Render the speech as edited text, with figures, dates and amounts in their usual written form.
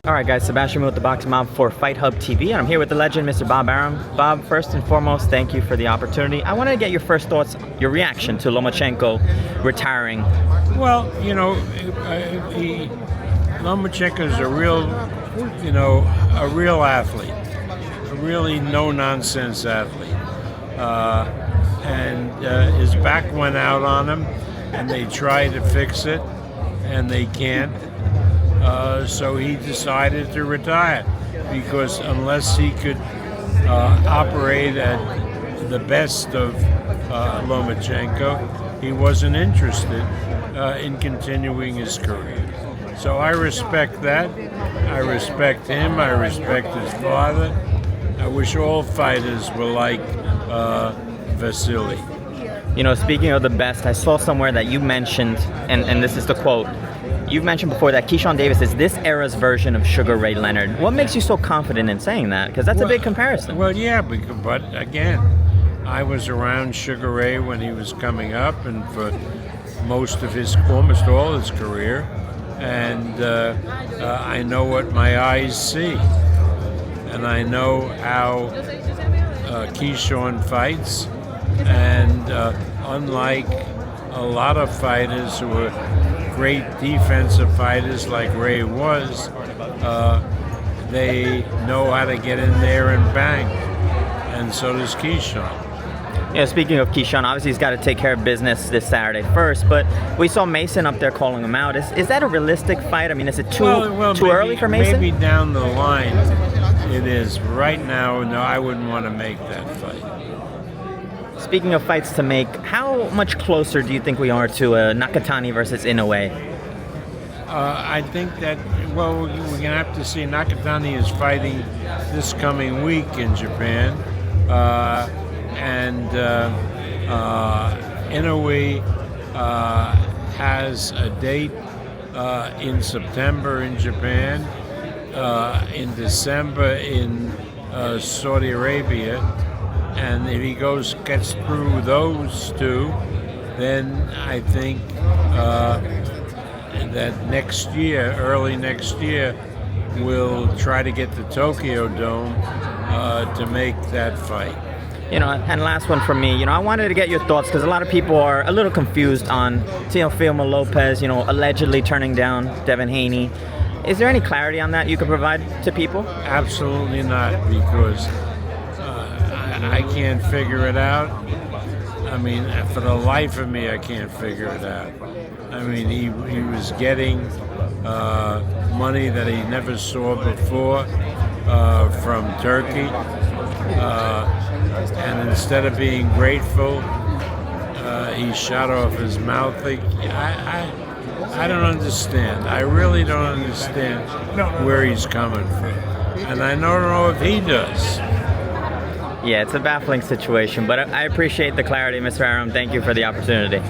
All right, guys, Sebastian with the Boxing Mob for Fight Hub TV, and I'm here with the legend, Mr. Bob Arum. Bob, first and foremost, thank you for the opportunity. I wanted to get your first thoughts, your reaction to Lomachenko retiring. Well, Lomachenko is a real athlete, a really no-nonsense athlete, and his back went out on him, and they tried to fix it, and they can't. So he decided to retire because unless he could operate at the best of Lomachenko, he wasn't interested in continuing his career. So I respect that. I respect him. I respect his father. I wish all fighters were like Vasily. You know, speaking of the best, I saw somewhere that you mentioned, and this is the quote, you've mentioned before that Keyshawn Davis is this era's version of Sugar Ray Leonard. What makes you so confident in saying that? Because that's a big comparison. Well, yeah, but again, I was around Sugar Ray when he was coming up and for almost all his career. And I know what my eyes see. And I know how Keyshawn fights. And unlike a lot of fighters who are great defensive fighters like Ray was, they know how to get in there and bang. And so does Keyshawn. Yeah, speaking of Keyshawn, obviously he's got to take care of business this Saturday first, but we saw Mason up there calling him out. Is that a realistic fight? I mean, is it too early for Mason? Maybe down the line it is. Right now, no, I wouldn't want to make that fight. Speaking of fights to make, how much closer do you think we are to Nakatani versus Inoue? I think that, well, we're going to have to see. Nakatani is fighting this coming week in Japan. And Inoue has a date in September in Japan, in December in Saudi Arabia. And if he gets through those two, then I think that next year, early next year, we'll try to get the Tokyo Dome to make that fight. You know, and last one from me, I wanted to get your thoughts because a lot of people are a little confused on Teofimo Lopez, allegedly turning down Devin Haney. Is there any clarity on that you could provide to people? Absolutely not, because I can't figure it out. I mean, for the life of me, I can't figure it out. I mean, he was getting money that he never saw before from Turkey. And instead of being grateful, he shot off his mouth. I don't understand. I really don't understand where he's coming from. And I don't know if he does. Yeah, it's a baffling situation, but I appreciate the clarity, Mr. Arum. Thank you for the opportunity.